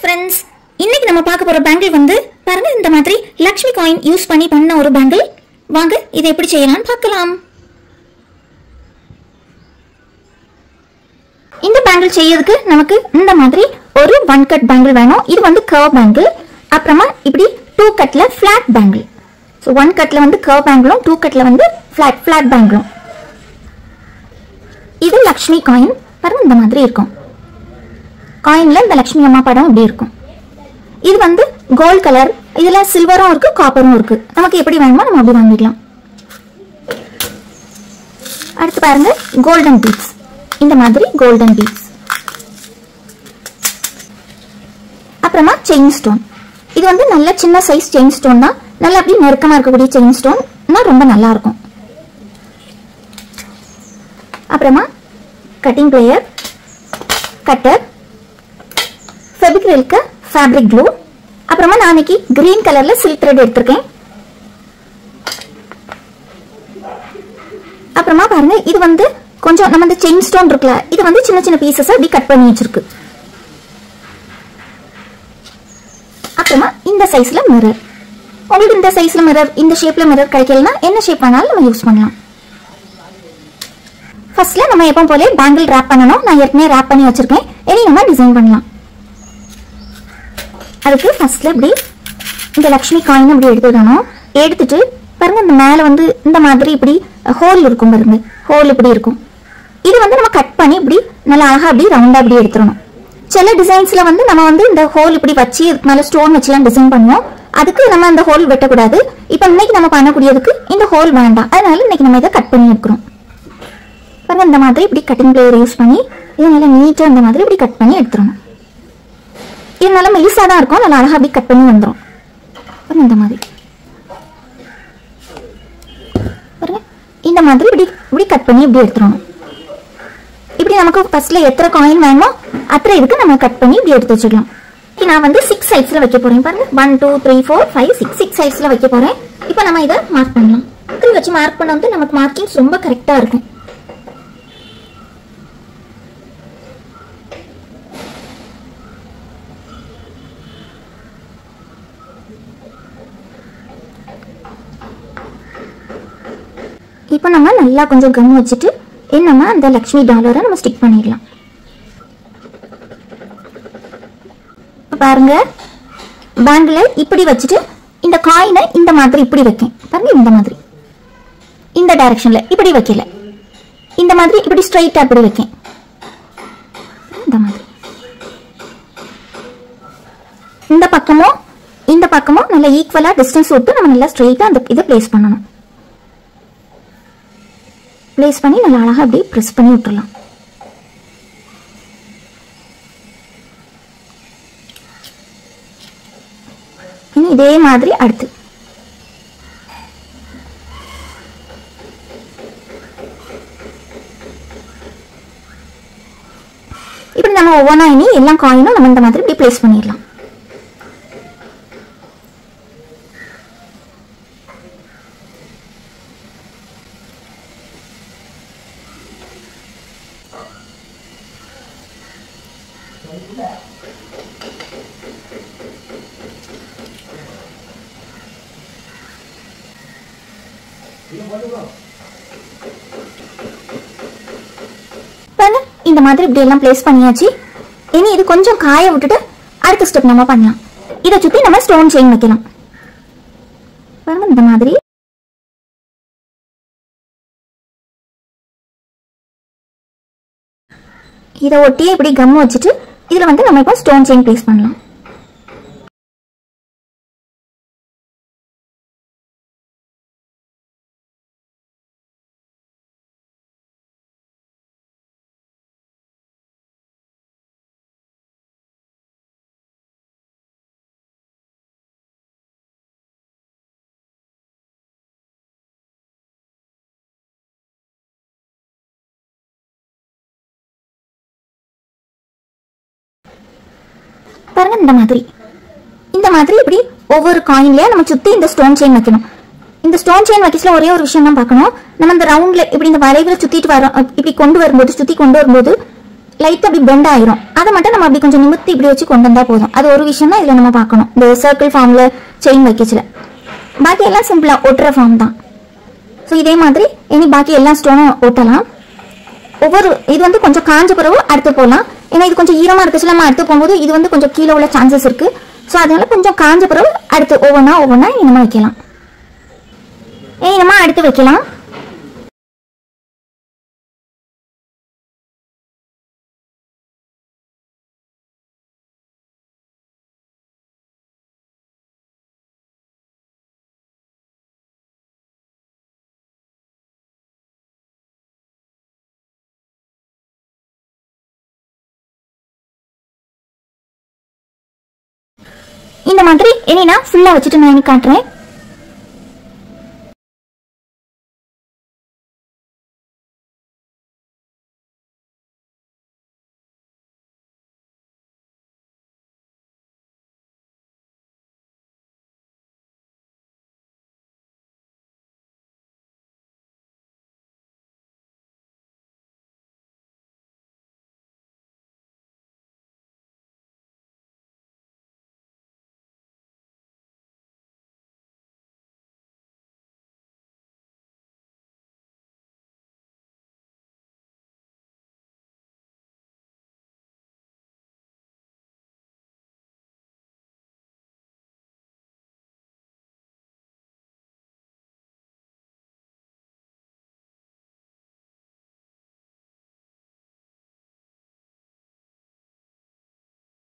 friends, இன்னைக்கு நம்ம பார்க்க போற பேங்கிள் வந்து பாருங்க இந்த மாதிரி லக்ஷ்மி காயின் யூஸ் பண்ணி பண்ண ஒரு பேங்கிள். வாங்க இதை எப்படி செய்யலாம்னு பார்க்கலாம். இந்த பேங்கிள் செய்யறதுக்கு நமக்கு இந்த மாதிரி ஒரு 1 கட் பேங்கிள் வேணும். இது வந்து கர்வ் பேங்கிள். அப்புறமா இப்படி 2 கட்ல ஃபிளாட் பேங்கிள். சோ 1 கட்ல வந்து கர்வ் பேங்கிளும் 2 கட்ல வந்து ஃபிளாட் பேங்கிளும். இது லக்ஷ்மி காயின். பாருங்க இந்த மாதிரி இருக்கும். காயின்ல இந்த லக்ஷ்மி அம்மா படம் இப்படி இருக்கும். இது வந்து கோல்ட் கலர். இதுல சில்வரும் இருக்கு, காப்பரும் இருக்கு. நமக்கு எப்படி வேணுமோ நம்ம அப்படி வாங்கிக்கலாம். அடுத்து பாருங்க கோல்டன் பீட்ஸ். இந்த மாதிரி கோல்டன் பீட்ஸ். அப்புறமா செயின் ஸ்டோன். இது வந்து நல்ல சின்ன சைஸ் செயின் ஸ்டோன் தான். நல்லா அப்படி நெருக்கமா இருக்கக்கூடிய செயின் ஸ்டோன் ரொம்ப நல்லா இருக்கும். அப்புறமா கட்டிங் பிளேயர், கட்டர், ஃபெவிக்ரில்க்கு ஃபேப்ரிக் க்ளூ. அப்புறமா நான் இன்னைக்கு கிரீன் கலர்ல சில்க் த்ரெட் எடுத்திருக்கேன். அப்புறமா பாருங்க இது வந்து கொஞ்சம் நம்ம இந்த செயின் ஸ்டோன் இருக்குல்ல, இது வந்து சின்ன சின்ன பீசஸ் அப்படி கட் பண்ணி வச்சிருக்கு. அப்புறமா இந்த சைஸ்ல மிரர். உங்களுக்கு இந்த சைஸ்ல மிரர், இந்த ஷேப்ல மிரர் கிடைக்கலனா என்ன ஷேப் வேணாலும் நம்ம யூஸ் பண்ணலாம். ஃபர்ஸ்ட்ல நம்ம எப்பவும் போல பேங்கிள் ராப் பண்ணனும். நான் ஏற்கனவே ராப் பண்ணி வச்சிருக்கேன். இனி நம்ம டிசைன் பண்ணலாம். அதுக்கு ஃபர்ஸ்ட்ல இப்படி இந்த லக்ஷ்மி காயின் இப்படி எடுத்துடணும். எடுத்துட்டு பாருங்க இந்த மேல வந்து இந்த மாதிரி இப்படி ஹோல் இருக்கும் பாருங்க. ஹோல் இப்படி இருக்கும். இது வந்து நம்ம கட் பண்ணி இப்படி நல்லா அழகா அப்படி ரவுண்டா அப்படி எடுத்துடணும். சில டிசைன்ஸ்ல வந்து நம்ம வந்து இந்த ஹோல் இப்படி வச்சு இதுக்கு மேல ஸ்டோன் வச்சுலாம் டிசைன் பண்ணுவோம். அதுக்கு நம்ம அந்த ஹோல் வெட்டக்கூடாது. இப்போ இன்னைக்கு நம்ம பண்ணக்கூடியதுக்கு இந்த ஹோல் வேண்டாம். அதனால இன்னைக்கு நம்ம இதை கட் பண்ணி எடுக்கிறோம். பாருங்க இந்த மாதிரி இப்படி கட்டிங் பிளேயர் யூஸ் பண்ணி இதை நல்லா நீட்டா இந்த மாதிரி இப்படி கட் பண்ணி எடுத்துடணும். இது நல்லா மெலிசா தான் இருக்கும். நல்லா அழகா அப்படி கட் பண்ணி வந்துடும். பாருங்க இந்த மாதிரி பாருங்க இந்த மாதிரி இப்படி இப்படி கட் பண்ணி இப்படி எடுத்துடணும். இப்படி நமக்கு ஃபர்ஸ்ட்ல எத்தனை காயின் வேணுமோ அத்தனை இதுக்கு நம்ம கட் பண்ணி இப்படி எடுத்து வச்சுக்கலாம். நான் வந்து 6 சைட்ஸ்ல வைக்க போறேன். பாருங்க 1 2 3 4 5 6 சைட்ஸ்ல வைக்க போறேன். இப்போ நம்ம இதை மார்க் பண்ணலாம். இப்படி வச்சு மார்க் பண்ண வந்து நமக்கு மார்க்கிங்ஸ் ரொம்ப கரெக்டா இருக்கும். இப்போ நம்ம நல்லா கொஞ்சம் கம் வச்சுட்டு என்னமா அந்த லக்ஷ்மி டாலரை நம்ம ஸ்டிக் பண்ணிடலாம். பாருங்க பேங்கிள் இப்படி வச்சுட்டு இந்த காயினை இந்த மாதிரி இப்படி வைக்கேன். பாருங்க இந்த மாதிரி இந்த டைரக்ஷன்ல இப்படி வைக்கல, இந்த மாதிரி இப்படி ஸ்ட்ரைட்டா இப்படி வைக்கேன். இந்த மாதிரி இந்த பக்கமும் நல்லா ஈக்குவலா டிஸ்டன்ஸ் விட்டு நம்ம நல்லா ஸ்ட்ரைட்டா அந்த இதை பிளேஸ் பண்ணணும். பிளேஸ் பண்ணி நல்லா அழகா அப்படியே பிரஸ் பண்ணி விட்டுறலாம். இனி இதே மாதிரி அடுத்து இப்படி நம்ம ஒவ்வொன்றா இனி எல்லா காயினும் நம்ம இந்த மாதிரி இப்படி பிளேஸ் பண்ணிடலாம். இந்த மாதிரி இப்படி எல்லாம் பிளேஸ் பண்ணியாச்சு. இனி இது கொஞ்சம் காய விட்டுட்டு அடுத்த ஸ்டெப் நம்ம பண்ணலாம். இதை சுத்தி நம்ம ஸ்டோன் செயின் வைக்கலாம். பாருங்க இந்த மாதிரி இதை ஒட்டியே இப்படி கம் வச்சுட்டு இதுல வந்து நம்ம இப்போ ஸ்டோன் செயின் பிளேஸ் பண்ணலாம். பாருங்க இந்த மாதிரி இப்படி ஒவ்வொரு காயின்லயே நம்ம சுத்தி இந்த ஸ்டோன் செயின் வைக்கணும். இந்த ஸ்டோன் செயின் வைக்கல ஒரே ஒரு விஷயம் தான் பார்க்கணும். நம்ம இந்த ரவுண்ட்ல இப்படி இந்த வளைவுல சுத்திட்டு வரோம், இப்படி கொண்டு வரும்போது சுத்தி கொண்டு வரும்போது லைட்டாக அப்படி பெண்ட் ஆயிரும். அதை மட்டும் நம்ம அப்படி கொஞ்சம் நிமித்தி இப்படி வச்சு கொண்டு வந்தால் போதும். அது ஒரு விஷயம் தான் இதில் நம்ம பார்க்கணும், இந்த சர்க்கிள் ஃபார்மில் செயின் வைக்கச்சில். பாக்கி எல்லாம் சிம்பிளாக ஒட்டுற ஃபார்ம் தான். ஸோ இதே மாதிரி இனி பாக்கி எல்லா ஸ்டோனும் ஒட்டலாம். ஒவ்வொரு இது வந்து கொஞ்சம் காஞ்ச பிறகு அடுத்து போகலாம். ஏன்னா இது கொஞ்சம் ஈரமாக இருக்குச்சு, நம்ம அடுத்து போகும்போது இது வந்து கொஞ்சம் கீழே உள்ள சான்சஸ் இருக்கு. ஸோ அதனால கொஞ்சம் காஞ்ச பிறகு அடுத்து ஒவ்வொன்றா இனிமே வைக்கலாம். இனிமே அடுத்து வைக்கலாம். இந்த மாதிரி இனி நான் ஃபுல்லா வச்சுட்டு நான் இனி காட்டுறேன்.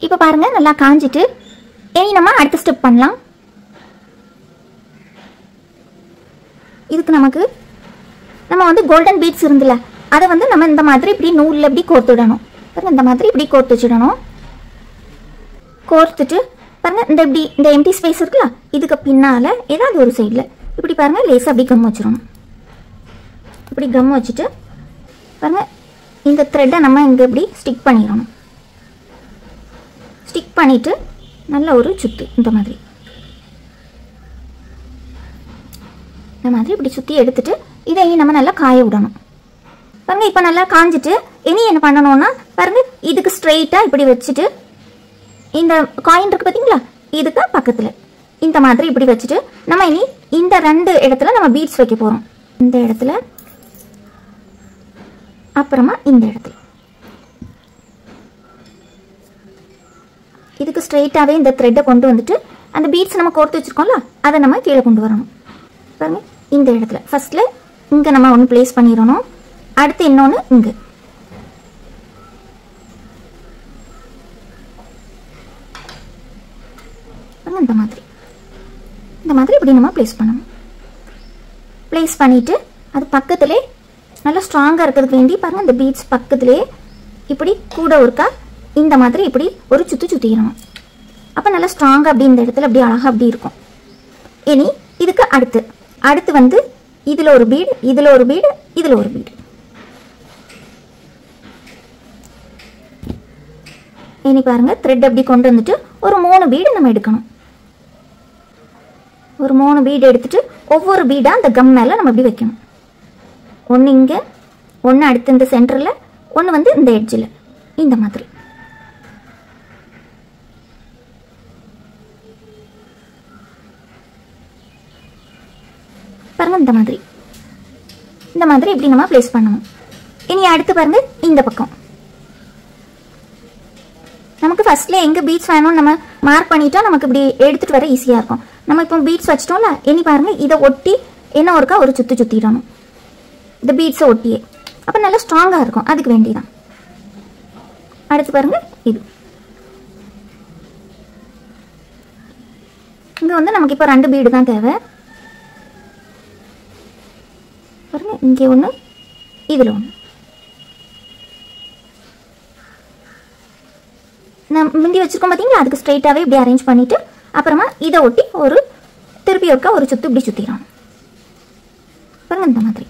இப்போ பாருங்க நல்லா காஞ்சிட்டு இனி நம்ம அடுத்த ஸ்டெப் பண்ணலாம். இதுக்கு நம்ம வந்து கோல்டன் பீட்ஸ் இருந்துல அதை வந்து நம்ம இந்த மாதிரி இப்படி நூலில் இப்படி கோர்த்துடணும். பாருங்க இந்த மாதிரி இப்படி கோர்த்து வச்சுடணும். கோர்த்துட்டு பாருங்க இந்த எம்டி ஸ்பேஸ் இருக்குல்ல, இதுக்கு பின்னால ஏதாவது ஒரு சைடில் இப்படி பாருங்க லேசாக அப்படி கம் வச்சிடணும். இப்படி கம் வச்சுட்டு பாருங்க இந்த த்ரெட்டை நம்ம இங்கே இப்படி ஸ்டிக் பண்ணிடணும். ஸ்டிக் பண்ணிட்டு நல்ல ஒரு சுத்து இந்த மாதிரி இப்படி சுற்றி எடுத்துட்டு இதை நம்ம நல்லா காய விடணும். பாருங்க இப்போ நல்லா காஞ்சிட்டு இனி என்ன பண்ணணும்னா பாருங்க இதுக்கு ஸ்ட்ரெயிட்டாக இப்படி வச்சுட்டு இந்த காயின் இருக்கு பார்த்தீங்களா, இதுக்கு பக்கத்தில் இந்த மாதிரி இப்படி வச்சுட்டு நம்ம இனி இந்த 2 இடத்துல நம்ம பீட்ஸ் வைக்க போகிறோம். இந்த இடத்துல அப்புறமா இந்த இடத்துல இதுக்கு ஸ்ட்ரெயிட்டாகவே இந்த த்ரெட்டை கொண்டு வந்துட்டு அந்த பீட்ஸ் நம்ம கோர்த்து வச்சுருக்கோம்ல அதை நம்ம கீழே கொண்டு வரணும். பாருங்க இந்த இடத்துல ஃபர்ஸ்ட்ல இங்கே நம்ம ஒன்று பிளேஸ் பண்ணிடணும். அடுத்து இன்னொன்று இங்கே இந்த மாதிரி இப்படி நம்ம பிளேஸ் பண்ணணும். பிளேஸ் பண்ணிட்டு அது பக்கத்திலே நல்லா ஸ்ட்ராங்காக இருக்கிறதுக்கு வேண்டி பாருங்க இந்த பீட்ஸ் பக்கத்திலே இப்படி கூட ஒருக்கா இந்த மாதிரி இப்படி ஒரு சுற்றிடணும். அப்போ நல்லா ஸ்ட்ராங்காக அப்படி இந்த இடத்துல அப்படி அழகாக அப்படி இருக்கும். இனி இதுக்கு அடுத்து வந்து இதில் ஒரு பீடு, இதில் ஒரு பீடு, இதில் ஒரு பீடு. இனி பாருங்க த்ரெட் அப்படி கொண்டு வந்துட்டு ஒரு 3 பீடு நம்ம எடுக்கணும். ஒரு 3 பீடு எடுத்துட்டு ஒவ்வொரு பீடாக அந்த கம் மேலே நம்ம இப்படி வைக்கணும். ஒன்று இங்கே, ஒன்று அடுத்து இந்த சென்டரில், ஒன்று வந்து இந்த எட்ஜில் இந்த மாதிரி. பாருங்க இந்த மாதிரி இப்படி நம்ம பிளேஸ் பண்ணணும். இனி அடுத்து பாருங்க இந்த பக்கம் நமக்கு ஃபர்ஸ்ட்ல எங்க பீட்ஸ் வேணும் நம்ம மார்க் பண்ணிட்டா நமக்கு இப்படி எடுத்துட்டு வர ஈஸியா இருக்கும். நம்ம இப்போ பீட்ஸ் வச்சிட்டோம்ல, இனி பாருங்க இதை ஒட்டி என்ன ஒருக்கா ஒரு சுத்திடணும் இந்த பீட்ஸை ஒட்டியே. அப்ப நல்லா ஸ்ட்ராங்கா இருக்கும், அதுக்கு வேண்டிதான். அடுத்து பாருங்க இது இங்க வந்து நமக்கு இப்போ 2 பீடு தான் தேவை. பாருங்க இங்கே ஒன்று, இதில் ஒன்று. நான் முந்தி வச்சிருக்கோம் பார்த்தீங்களா, அதுக்கு ஸ்ட்ரைட்டாகவே இப்படி அரேஞ்ச் பண்ணிட்டு அப்புறமா இதை ஒட்டி ஒரு திருப்பி ஒருக்கா ஒரு சுற்று இப்படி சுற்றிடணும். பாருங்க இந்த மாதிரி.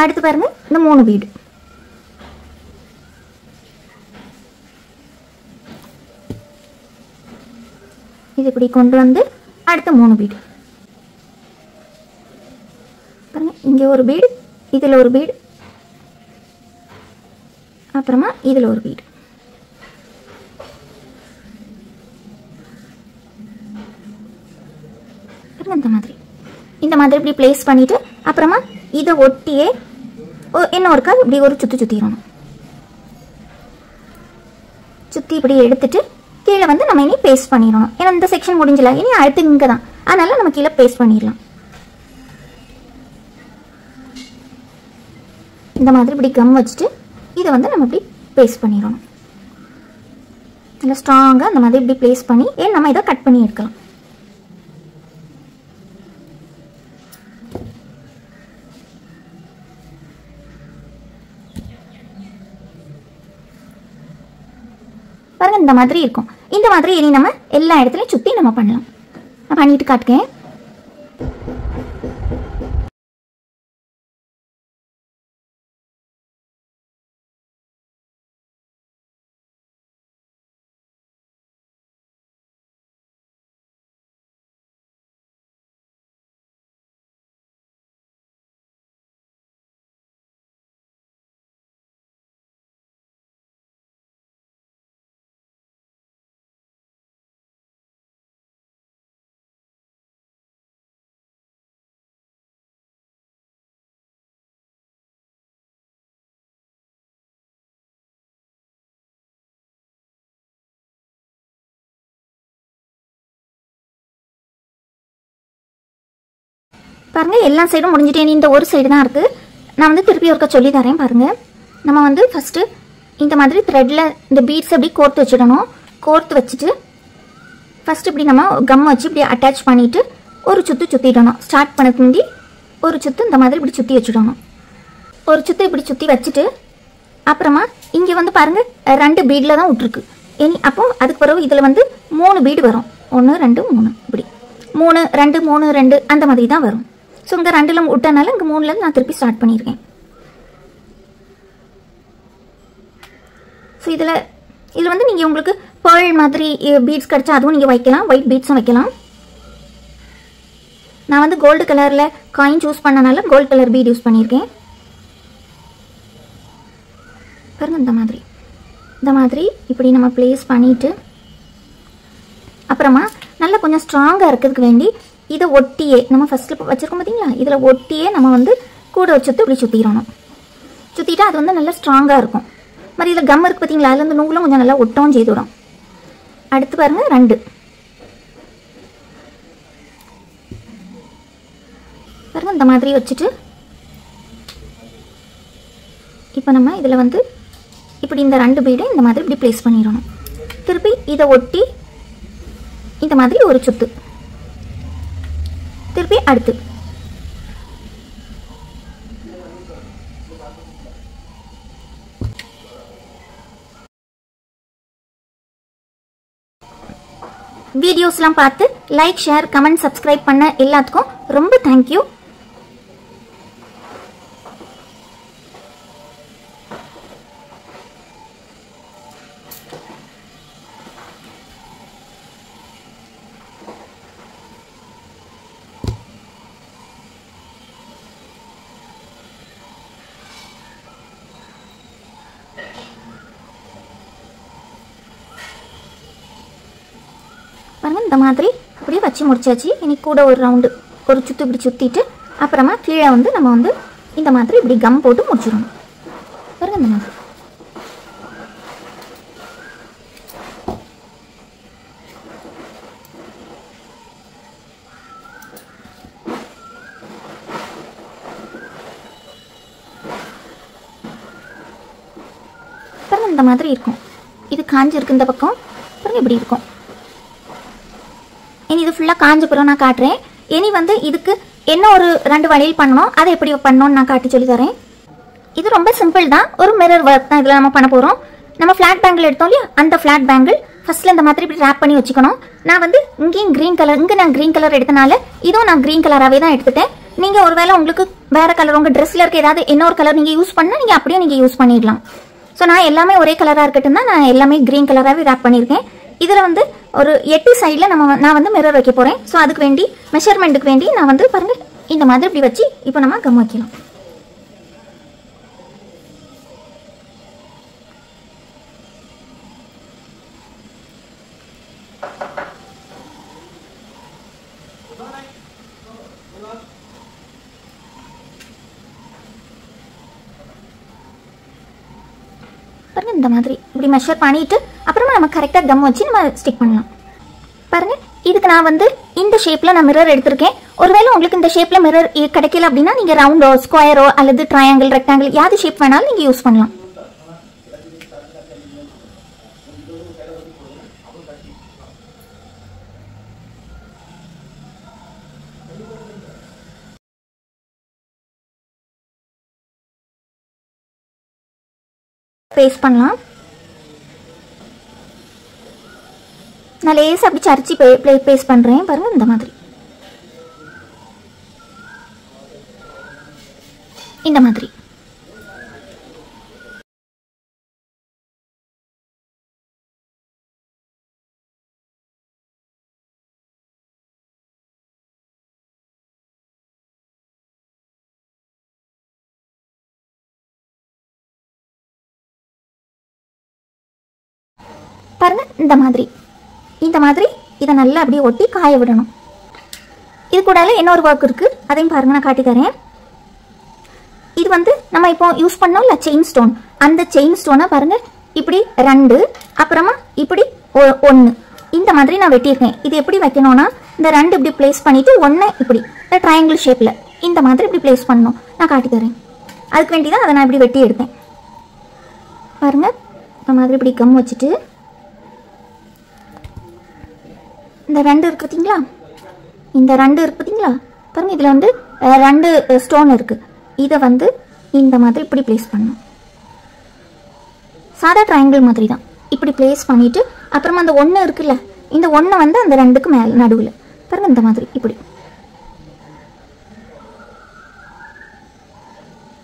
அடுத்து பாருங்க இந்த 3 பீடு. இது இப்படி கொண்டு வந்து அடுத்த 3 பீடு. பாருங்க இங்கே ஒரு பீடு, இதில் ஒரு பீடு, அப்புறமா இதில் ஒரு பீடு. இந்த மாதிரி இப்படி பிளேஸ் பண்ணிவிட்டு அப்புறமா இதை ஒட்டியே இன்னொருக்கா இப்படி ஒரு சுற்றிடணும். சுற்றி இப்படி எடுத்துட்டு கீழே வந்து நம்ம இனி பேஸ்ட் பண்ணிடணும். ஏன்னா இந்த செக்ஷன் முடிஞ்சல, இனி அடுத்து இங்கே தான், அதனால நம்ம கீழே பேஸ்ட் பண்ணிடலாம். இந்த மாதிரி இப்படி கம் வச்சுட்டு இதை வந்து நம்ம இப்படி பேஸ்ட் பண்ணிடணும். நல்லா ஸ்ட்ராங்காக அந்த மாதிரி இப்படி பிளேஸ் பண்ணி நம்ம இதை கட் பண்ணி எடுக்கலாம். பாருங்க இந்த மாதிரி இருக்கும். இந்த மாதிரி இனி நம்ம எல்லா இடத்துலையும் சுற்றி நம்ம பண்ணலாம். நான் பண்ணிட்டு காட்டுக்கேன். பாருங்க எல்லா சைடும் முடிஞ்சிட்டே, இந்த ஒரு சைடு தான் இருக்குது. நான் வந்து திருப்பி ஒருக்க சொல்லி தரேன் பாருங்க. நம்ம வந்து ஃபஸ்ட்டு இந்த மாதிரி த்ரெட்டில் இந்த பீட்ஸ் அப்படி கோர்த்து வச்சிடணும். கோர்த்து வச்சுட்டு ஃபஸ்ட்டு இப்படி நம்ம கம் வச்சு இப்படி அட்டாச் பண்ணிவிட்டு ஒரு சுற்றிடணும். ஸ்டார்ட் பண்ணதுக்கு முந்தி ஒரு சுற்று இந்த மாதிரி இப்படி சுற்றி வச்சிடணும். ஒரு சுற்று இப்படி சுற்றி வச்சுட்டு அப்புறமா இங்கே வந்து பாருங்கள் 2 பீடில் தான் விட்ருக்கு. இனி அப்போ அதுக்கு பிறகு இதில் வந்து 3 பீடு வரும். 1 2 3 இப்படி 3 2 3 2 அந்த மாதிரி தான் வரும். ஸோ இங்கே 2ல் விட்டனால இங்கே 3லேருந்து நான் திருப்பி ஸ்டார்ட் பண்ணியிருக்கேன். ஸோ இதில் வந்து நீங்கள் உங்களுக்கு பேர்ல் மாதிரி பீட்ஸ் கிடச்சா அதுவும் நீங்கள் வைக்கலாம். ஒயிட் பீட்ஸும் வைக்கலாம். நான் வந்து கோல்டு கலரில் காயின் சூஸ் பண்ணனால கோல்டு கலர் பீட் யூஸ் பண்ணியிருக்கேன். பாருங்க இந்த மாதிரி இப்படி நம்ம பிளேஸ் பண்ணிவிட்டு அப்புறமா நல்லா கொஞ்சம் ஸ்ட்ராங்காக இருக்கிறதுக்கு வேண்டி இதை ஒட்டியே நம்ம ஃபஸ்ட்டில் வச்சுருக்கோம் பார்த்தீங்களா, இதில் ஒட்டியே நம்ம வந்து கூட வச்சுட்டு இப்படி சுற்றிடணும். சுற்றிட்டா அது வந்து நல்லா ஸ்ட்ராங்காக இருக்கும். மாதிரி இதில் கம் இருக்குது பார்த்தீங்களா, அதில் இந்த நூலும் கொஞ்சம் நல்லா ஒட்டவும் செய்துவிடும். அடுத்து பாருங்கள் 2 பாருங்கள் இந்த மாதிரி வச்சுட்டு இப்போ நம்ம இதில் வந்து இப்படி இந்த 2 பீடை இந்த மாதிரி இப்படி பிளேஸ் பண்ணிடணும். திருப்பி இதை ஒட்டி இந்த மாதிரி ஒரு சுத்து, திருப்பி அடுத்து வீடியோஸ்லாம் பார்த்து லைக் ஷேர் கமெண்ட் சப்ஸ்கிரைப் பண்ண எல்லாத்துக்கும் ரொம்ப தேங்க்யூ. பாருங்க இந்த மாதிரி அப்படியே வச்சு முடிச்சாச்சு. இனி கூட ஒரு ரவுண்டு ஒரு சுற்று இப்படி சுற்றிட்டு அப்புறமா கீழே வந்து நம்ம வந்து இந்த மாதிரி இப்படி கம் போட்டு முடிச்சிடணும். பாருங்க இந்த மாதிரி பாருங்க இந்த மாதிரி இருக்கும். இது காஞ்சிருக்கு இந்த பக்கம் பாருங்க இப்படி இருக்கும். இனி இது ஃபுல்லாக காஞ்ச பிறகு நான் காட்டுறேன். இனி வந்து இதுக்கு என்ன ஒரு 2 வழியில் பண்ணணும், அதை எப்படி பண்ணணும்னு நான் காட்டி சொல்லி தரேன். இது ரொம்ப சிம்பிள் தான். ஒரு மிரர் ஒர்க் தான் இதில் நம்ம பண்ண போகிறோம். நம்ம ஃப்ளாட் பேங்கிள் எடுத்தோம் இல்லையா, அந்த ஃப்ளாட் பேங்கிள் ஃபஸ்ட்டில் இந்த மாதிரி இப்படி ரேப் பண்ணி வச்சுக்கணும். நான் வந்து இங்கேயும் க்ரீன் கலர், இங்கே நான் க்ரீன் கலர் எடுத்தனால இதுவும் நான் க்ரீன் கலராகவே தான் எடுத்துட்டேன். நீங்கள் ஒருவேளை உங்களுக்கு வேறு கலர் உங்கள் ட்ரெஸ்ஸில் இருக்க ஏதாவது இன்னொரு கலர் நீங்கள் யூஸ் பண்ணால் நீங்கள் அப்படியே நீங்கள் யூஸ் பண்ணிடலாம். ஸோ நான் எல்லாமே ஒரே கலராக இருக்கட்டும் தான் நான் எல்லாமே க்ரீன் கலராகவே ரேப் பண்ணியிருக்கேன். இதில் வந்து ஒரு 8 சைடில் நான் வந்து மிரர் வைக்க போகிறேன். ஸோ அதுக்கு வேண்டி மெஷர்மெண்ட்டுக்கு வேண்டி நான் வந்து பாருங்கள் இந்த மாதிரி இப்படி வச்சு இப்போ நம்ம கம் வைக்கலாம். பாருங்க இந்த மாதிரி இப்படி மெஷர் பண்ணிட்டு அப்புறமா நம்ம கரெக்டா கம் வச்சு நம்ம ஸ்டிக் பண்ணலாம். பாருங்க இதுக்கு நான் வந்து இந்த ஷேப்ல நான் மிரர் எடுத்திருக்கேன். ஒருவேளை உங்களுக்கு இந்த ஷேப்ல மிரர் கிடைக்கல அப்படின்னா நீங்க ரவுண்டோ ஸ்கொயரோ அல்லது ட்ரையாங்கிள் ரெக்டாங்கிள் யாவது ஷேப் வேணாலும் நீங்க யூஸ் பண்ணலாம். பேஸ்ட் பண்ணலாம். நான் லேசாக அப்படி சரிச்சு பேஸ்ட் பண்ணுறேன். பாருங்க இந்த மாதிரி இந்த மாதிரி பாருங்க இந்த மாதிரி இதை நல்லா அப்படியே ஒட்டி காய விடணும். இது கூட இன்னொரு ஒர்க் இருக்கு, அதையும் பாருங்க நான் காட்டி தரேன். இது வந்து நம்ம இப்போ யூஸ் பண்ணோம்ல செயின் ஸ்டோன், அந்த செயின் ஸ்டோனை பாருங்க இப்படி 2 அப்புறமா இப்படி 1 இந்த மாதிரி நான் வெட்டியிருக்கேன். இது எப்படி வைக்கணும்னா இந்த 2 இப்படி பிளேஸ் பண்ணிட்டு 1 இப்படி ட்ரையாங்கிள் ஷேப்ல இந்த மாதிரி இப்படி பிளேஸ் பண்ணணும். நான் காட்டி தரேன். அதுக்கு வேண்டி தான் அதை நான் இப்படி வெட்டி எடுத்தேன். பாருங்க இந்த மாதிரி இப்படி கம் வச்சுட்டு இந்த 2 இருக்கு பார்த்தீங்களா, இந்த 2 இருக்கு பார்த்தீங்களா, பாருங்க இதில் வந்து 2 ஸ்டோன் இருக்கு. இதை வந்து இந்த மாதிரி இப்படி பிளேஸ் பண்ணணும். சாதா ட்ரையாங்கிள் மாதிரி தான் இப்படி பிளேஸ் பண்ணிட்டு அப்புறமா அந்த 1 இருக்குல்ல, இந்த 1 வந்து அந்த 2க்கு மேலே நடுவில் பாருங்க இந்த மாதிரி இப்படி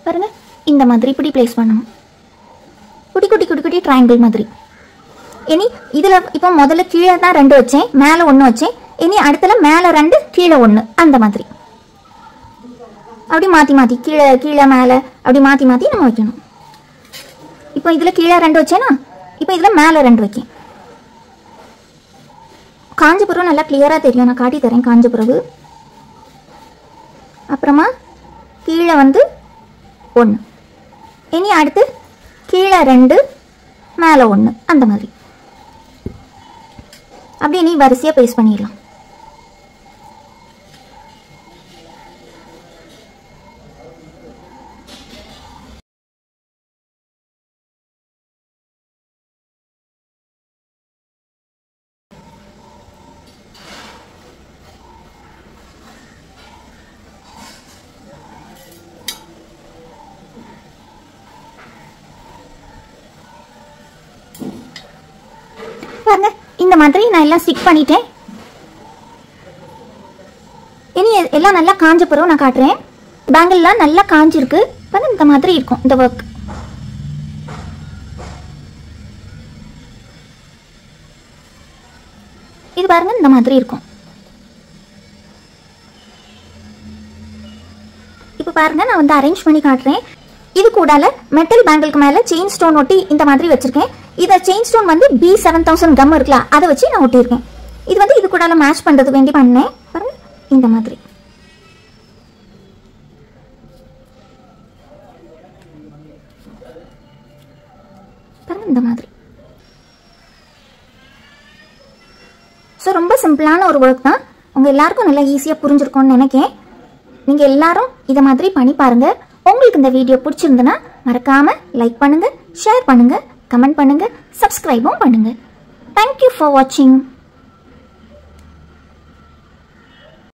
பாருங்க இந்த மாதிரி இப்படி பிளேஸ் பண்ணணும். குட்டி குட்டி குட்டி குட்டி ட்ரையாங்கிள் மாதிரி. இனி இதில் இப்போ முதல்ல கீழே தான் 2 வச்சேன், மேலே 1 வச்சேன். இனி அடுத்தல மேலே 2 கீழே 1 அந்த மாதிரி அப்படி மாற்றி மாற்றி கீழே கீழே மேலே அப்படி மாற்றி மாற்றி நம்ம வைக்கணும். இப்போ இதில் கீழே 2 வச்சேன்னா இப்போ இதில் மேலே 2 வைக்கேன். காஞ்ச பிறகு நல்லா கிளியராக தெரியும், நான் காட்டி தரேன். காஞ்ச பிறகு அப்புறமா கீழே வந்து 1, இனி அடுத்து கீழே 2 மேலே 1 அந்த மாதிரி அப்படியே நீ வரிசையாக பேஸ்ட் பண்ணிடலாம். பாருங்க இந்த மாதிரி நான் எல்லாம் ஸ்டிக் பண்ணிட்டேன். இனி எல்லாம் நல்லா காஞ்ச பிறகு நான் காட்டுறேன். பேங்கிள்லாம் நல்லா காஞ்சிருக்கு பாருங்க, இந்த மாதிரி இருக்கும் இந்த ஒர்க். இது பாருங்க இந்த மாதிரி இருக்கும். இப்போ பாருங்க நான் வந்து அரேஞ்ச் பண்ணி காட்டுறேன். இது கூடால மெட்டல் பேங்கிளுக்கு மேலே செயின் ஸ்டோன் ஒட்டி இந்த மாதிரி வச்சிருக்கேன். இதை செயின் ஸ்டோன் வந்து B7000 கம் இருக்குல்ல, அதை வச்சு நான் ஒட்டியிருக்கேன். இது வந்து இது கூடால மேட்ச் பண்ணுறது வேண்டி பண்ணேன். பாருங்க இந்த மாதிரி பாருங்க இந்த மாதிரி. ஸோ ரொம்ப சிம்பிளான ஒரு ஒர்க் தான். உங்கள் எல்லாருக்கும் நல்லா ஈஸியாக புரிஞ்சிருக்கும்னு நினைக்கிறேன். நீங்கள் எல்லாரும் இதை மாதிரி பண்ணி பாருங்க. உங்களுக்கு இந்த வீடியோ பிடிச்சிருந்தனா மறக்காம லைக் பண்ணுங்க, ஷேர் பண்ணுங்க, கமெண்ட் பண்ணுங்க, சப்ஸ்கிரைபும் பண்ணுங்க. தேங்க்யூ ஃபார் வாட்சிங்.